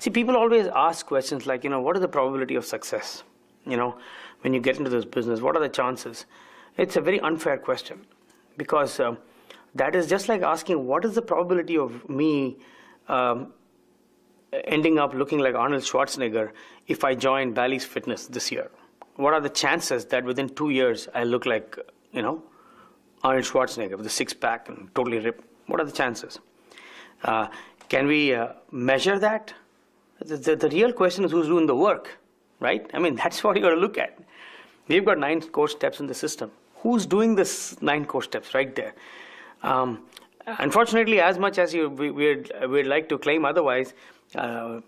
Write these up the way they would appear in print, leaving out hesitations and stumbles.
See, people always ask questions like, what is the probability of success? When you get into this business, what are the chances? It's a very unfair question, because that is just like asking, what is the probability of me ending up looking like Arnold Schwarzenegger if I join Bally's Fitness this year? What are the chances that within 2 years I look like, Arnold Schwarzenegger with a six-pack and totally ripped? What are the chances? Can we measure that? The real question is who's doing the work, right? I mean, that's what you got to look at. We've got 9 core steps in the system. Who's doing this 9 core steps right there? Unfortunately, as much as we'd like to claim otherwise,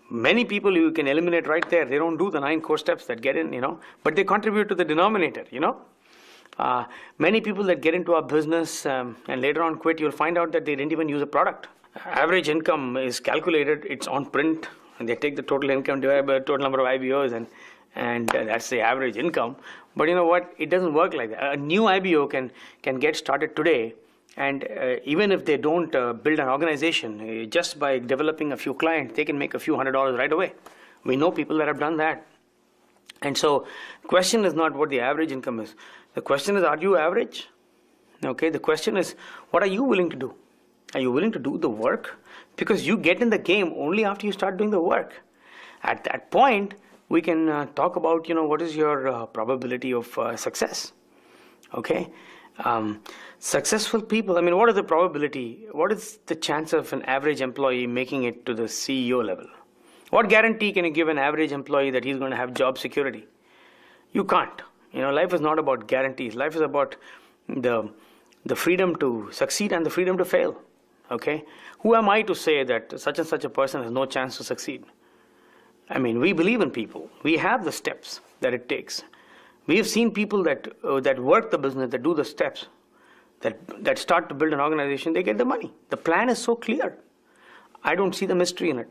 many people you can eliminate right there. They don't do the 9 core steps that get in, but they contribute to the denominator, Many people that get into our business and later on quit, you'll find out that they didn't even use a product. Average income is calculated, it's on print, and they take the total income divided by the total number of IBOs, and that's the average income. But you know what? It doesn't work like that. A new IBO can get started today, and even if they don't build an organization, just by developing a few clients, they can make a few $100s right away. We know people that have done that. And so the question is not what the average income is. The question is, are you average? Okay, the question is, what are you willing to do? Are you willing to do the work? Because you get in the game only after you start doing the work. At that point, we can talk about, what is your probability of success? Okay? Successful people, what is the probability? What is the chance of an average employee making it to the CEO level? What guarantee can you give an average employee that he's going to have job security? You can't. Life is not about guarantees. Life is about the freedom to succeed and the freedom to fail. Okay? Who am I to say that such and such a person has no chance to succeed? We believe in people. We have the steps that it takes. We have seen people that work the business, that do the steps, that start to build an organization, they get the money. The plan is so clear. I don't see the mystery in it.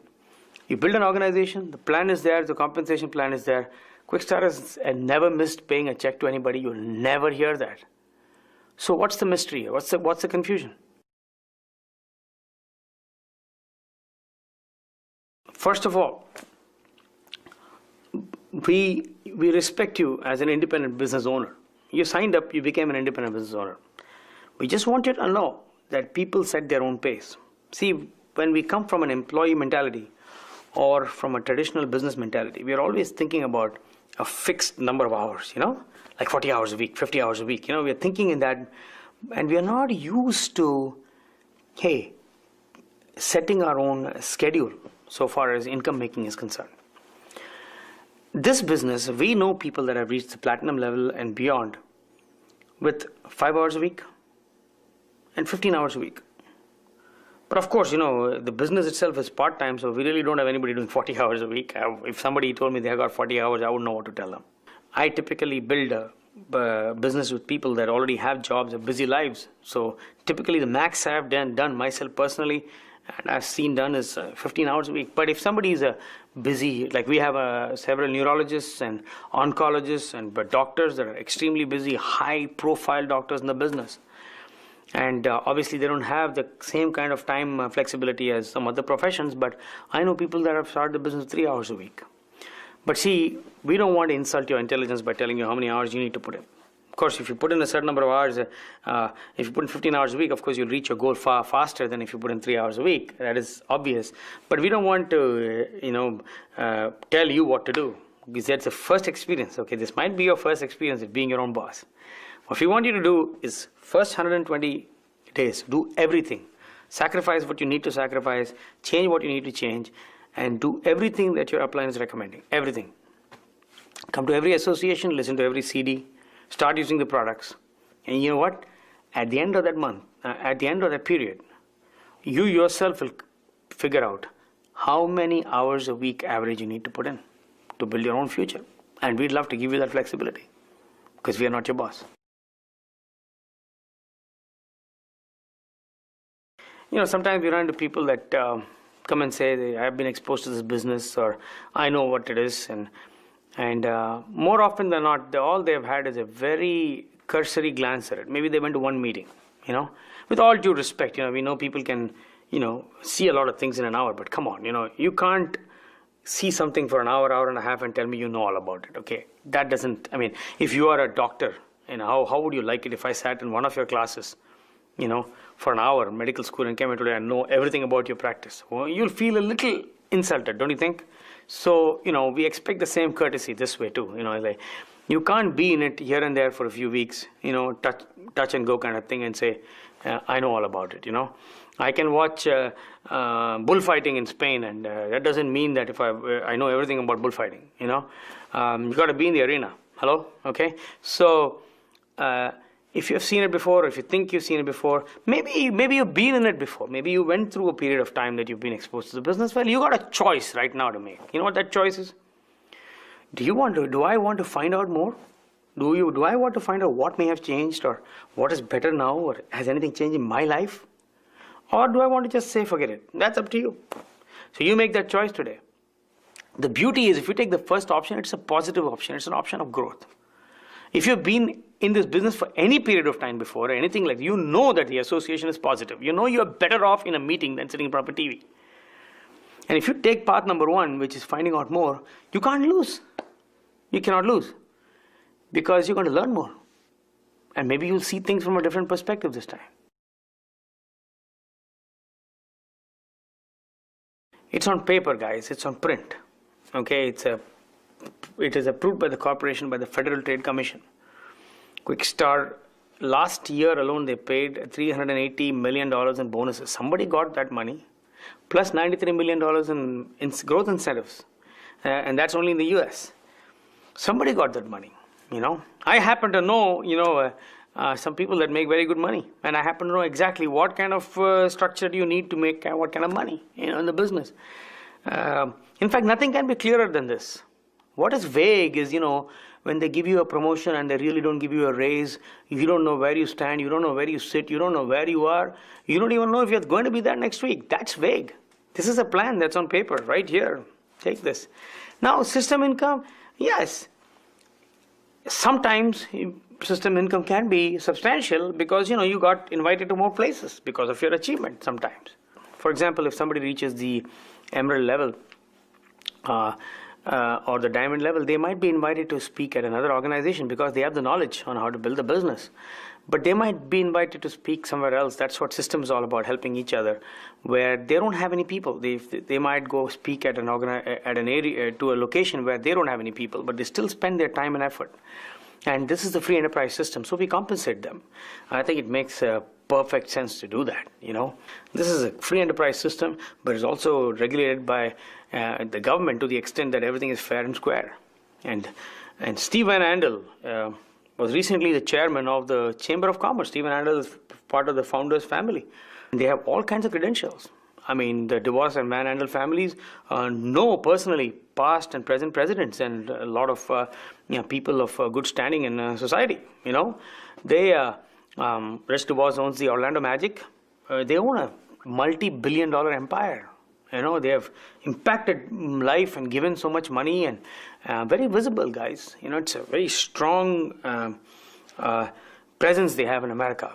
You build an organization, the plan is there, the compensation plan is there. Quickstar has never missed paying a check to anybody. You'll never hear that. So what's the mystery? What's the confusion? First of all, we respect you as an independent business owner. You signed up, you became an independent business owner. We just want you to know that people set their own pace. See, when we come from an employee mentality or from a traditional business mentality, we are always thinking about a fixed number of hours, like 40 hours a week, 50 hours a week. We are thinking in that, and we are not used to, setting our own schedule so far as income making is concerned. This business, we know people that have reached the platinum level and beyond with 5 hours a week and 15 hours a week. But of course, the business itself is part-time, so we really don't have anybody doing 40 hours a week. If somebody told me they have got 40 hours, I wouldn't know what to tell them. I typically build a business with people that already have jobs, have busy lives. So typically the max I've done myself personally, and I've seen done is 15 hours a week. But if somebody is busy, like we have several neurologists and oncologists and doctors that are extremely busy, high-profile doctors in the business. And obviously they don't have the same kind of time flexibility as some other professions, but I know people that have started the business 3 hours a week. But see, we don't want to insult your intelligence by telling you how many hours you need to put in. Of course, if you put in a certain number of hours, if you put in 15 hours a week, of course you'll reach your goal far faster than if you put in 3 hours a week. That is obvious. But we don't want to, tell you what to do, because that's the first experience. Okay, this might be your first experience of being your own boss. What we want you to do is first 120 days, do everything. Sacrifice what you need to sacrifice, change what you need to change, and do everything that your upline is recommending. Everything. Come to every association, listen to every CD, start using the products. And you know what? At the end of that month, at the end of that period, you yourself will figure out how many hours a week average you need to put in to build your own future. And we'd love to give you that flexibility, because we are not your boss. Sometimes we run into people that come and say, I've been exposed to this business, or I know what it is. And more often than not, all they've had is a very cursory glance at it. Maybe they went to one meeting, With all due respect, we know people can, see a lot of things in an hour, but come on, you can't see something for an hour, hour and a half and tell me you know all about it. Okay, that doesn't, I mean, if you are a doctor, how would you like it if I sat in one of your classes, for an hour, medical school, and came in today and know everything about your practice? Well, you'll feel a little insulted, don't you think? So, we expect the same courtesy this way too. Like, you can't be in it here and there for a few weeks, touch and go kind of thing and say, I know all about it, I can watch bullfighting in Spain, and that doesn't mean that if I know everything about bullfighting, you got to be in the arena. Hello? Okay? So, if you've seen it before, or if you think you've seen it before, maybe you've been in it before. Maybe you went through a period of time that you've been exposed to the business. Well, you got a choice right now to make. You know what that choice is? Do I want to find out more? Do I want to find out what may have changed, or what is better now, or has anything changed in my life? Or do I want to just say, forget it? That's up to you. So you make that choice today. The beauty is, if you take the first option, it's a positive option. It's an option of growth. If you've been in this business for any period of time before, or anything like that, you know that the association is positive. You're better off in a meeting than sitting in front of a TV. And if you take path number one, which is finding out more, you can't lose. You cannot lose. Because you're going to learn more. And maybe you'll see things from a different perspective this time. It's on paper, guys. It's on print. Okay, it is approved by the corporation, by the Federal Trade Commission. Quickstar, last year alone, they paid $380 million in bonuses. Somebody got that money, plus $93 million in growth incentives. And that's only in the US. Somebody got that money, I happen to know, some people that make very good money. And I happen to know exactly what kind of structure do you need to make what kind of money, in the business. In fact, nothing can be clearer than this. What is vague is, when they give you a promotion and they really don't give you a raise, you don't know where you stand, you don't know where you sit, you don't know where you are, you don't even know if you're going to be there next week. That's vague. This is a plan that's on paper right here. Take this. Now, system income, yes. Sometimes system income can be substantial because, you got invited to more places because of your achievement sometimes. For example, if somebody reaches the emerald level, or the diamond level, they might be invited to speak at another organization because they have the knowledge on how to build a business. But they might be invited to speak somewhere else. That's what system is all about, helping each other, where they don't have any people. They might go speak at an area, to a location where they don't have any people, but they still spend their time and effort. And this is the free enterprise system, so we compensate them. I think it makes perfect sense to do that. This is a free enterprise system, but it's also regulated by the government to the extent that everything is fair and square. And Steve Van Andel was recently the chairman of the Chamber of Commerce. Steve Van Andel is part of the founders family. They have all kinds of credentials. I mean, the DeVos and Van Andel families know personally past and present presidents and a lot of people of good standing in society. They Rich DeVos owns the Orlando Magic. They own a multi-billion-dollar empire. They have impacted life and given so much money, and very visible, guys. It's a very strong presence they have in America.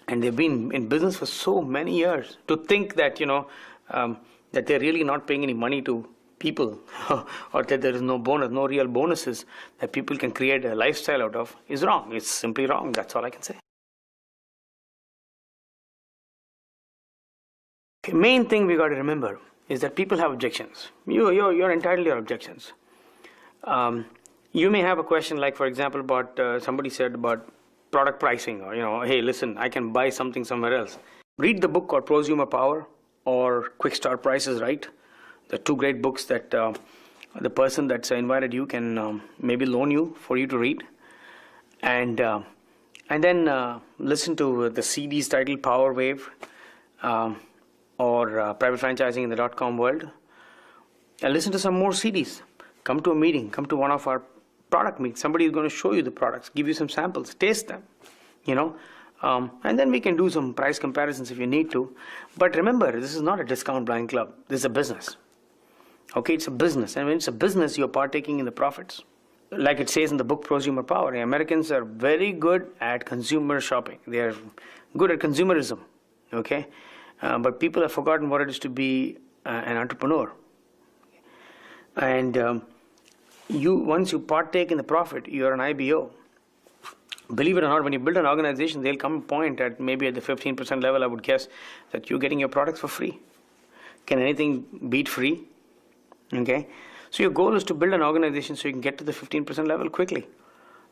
And they've been in business for so many years. To think that, that they're really not paying any money to people or that there is no bonus, no real bonuses that people can create a lifestyle out of is wrong. It's simply wrong. That's all I can say. Okay, main thing we got to remember is that people have objections. You're entitled to your objections. You may have a question like, for example, about somebody said about product pricing, or hey, listen, I can buy something somewhere else. Read the book called Prosumer Power or Quick Start Price is Right. The two great books that the person that's invited you can maybe loan you for you to read, and then listen to the CDs titled Power Wave or Private Franchising in the .com World, and listen to some more CDs. Come to a meeting. Come to one of our product meetings. Somebody is going to show you the products, give you some samples, taste them, and then we can do some price comparisons if you need to. But remember, this is not a discount blind club. This is a business. Okay, it's a business, and when it's a business, you're partaking in the profits. Like it says in the book Prosumer Power, Americans are very good at consumer shopping. They are good at consumerism, okay? But people have forgotten what it is to be an entrepreneur. And once you partake in the profit, you're an IBO. Believe it or not, when you build an organization, they'll come a point at maybe at the 15% level, I would guess, that you're getting your products for free. Can anything beat free? Okay. So your goal is to build an organization so you can get to the 15% level quickly.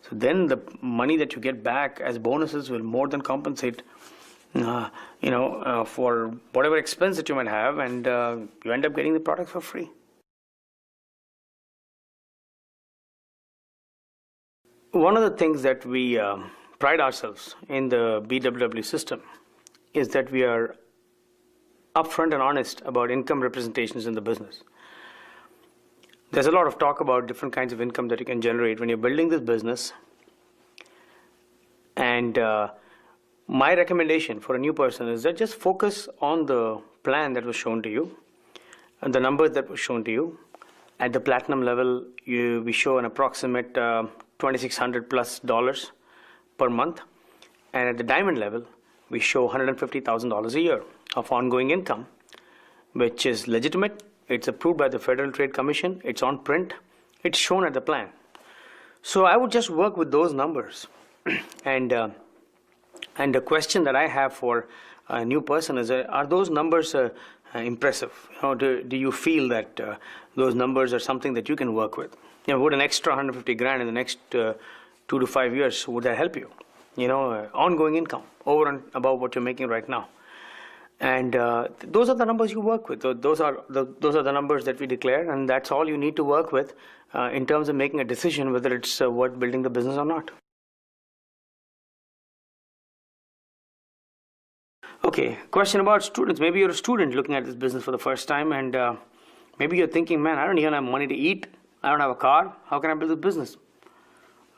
So then the money that you get back as bonuses will more than compensate, for whatever expense that you might have, and you end up getting the product for free. One of the things that we pride ourselves in the BWW system is that we are upfront and honest about income representations in the business. There's a lot of talk about different kinds of income that you can generate when you're building this business. And my recommendation for a new person is that just focus on the plan that was shown to you and the numbers that were shown to you. At the platinum level, we show an approximate $2,600 plus per month. And at the diamond level, we show $150,000 a year of ongoing income, which is legitimate. It's approved by the Federal Trade Commission. It's on print. It's shown at the plan. So I would just work with those numbers. And the question that I have for a new person is, are those numbers impressive? Do you feel that those numbers are something that you can work with? Would an extra 150 grand in the next 2 to 5 years, would that help you? Ongoing income over and above what you're making right now. And those are the numbers you work with. Those are the numbers that we declare, and that's all you need to work with in terms of making a decision whether it's worth building the business or not. Okay, question about students. Maybe you're a student looking at this business for the first time, and maybe you're thinking, man, I don't even have money to eat. I don't have a car. How can I build a business?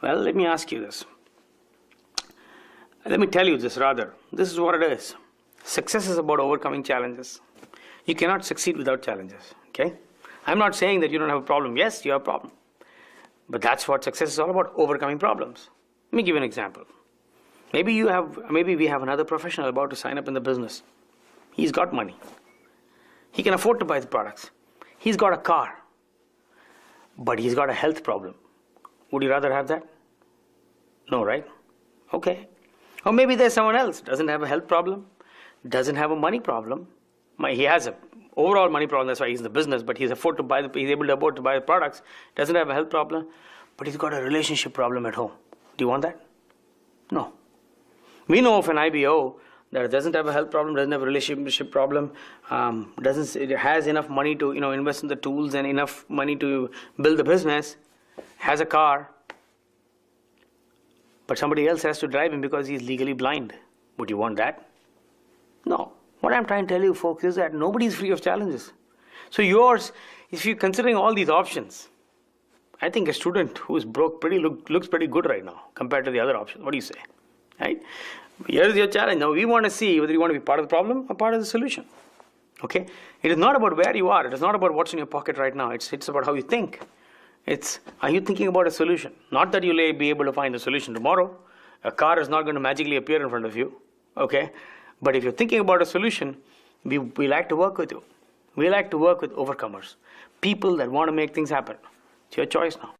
Well, let me ask you this. Let me tell you this rather. This is what it is. Success is about overcoming challenges. You cannot succeed without challenges. Okay? I'm not saying that you don't have a problem. Yes, you have a problem. But that's what success is all about, overcoming problems. Let me give you an example. Maybe we have another professional about to sign up in the business. He's got money. He can afford to buy the products. He's got a car. But he's got a health problem. Would you rather have that? No, right? Okay. Or maybe there's someone else, doesn't have a health problem, doesn't have a money problem. He has an overall money problem, that's why he's in the business, but he's able to afford to buy the products, doesn't have a health problem, but he's got a relationship problem at home. Do you want that? No. We know of an IBO that doesn't have a health problem, doesn't have a relationship problem, has enough money to invest in the tools and enough money to build the business, has a car, but somebody else has to drive him because he's legally blind. Would you want that? No. What I'm trying to tell you, folks, is that nobody's free of challenges. So yours, if you're considering all these options, I think a student who's broke looks pretty good right now compared to the other options. What do you say? Right? Here's your challenge. Now we want to see whether you want to be part of the problem or part of the solution. Okay? It is not about where you are. It is not about what's in your pocket right now. It's about how you think. Are you thinking about a solution? Not that you'll be able to find a solution tomorrow. A car is not going to magically appear in front of you. Okay? But if you're thinking about a solution, we like to work with you. We like to work with overcomers. People that want to make things happen. It's your choice now.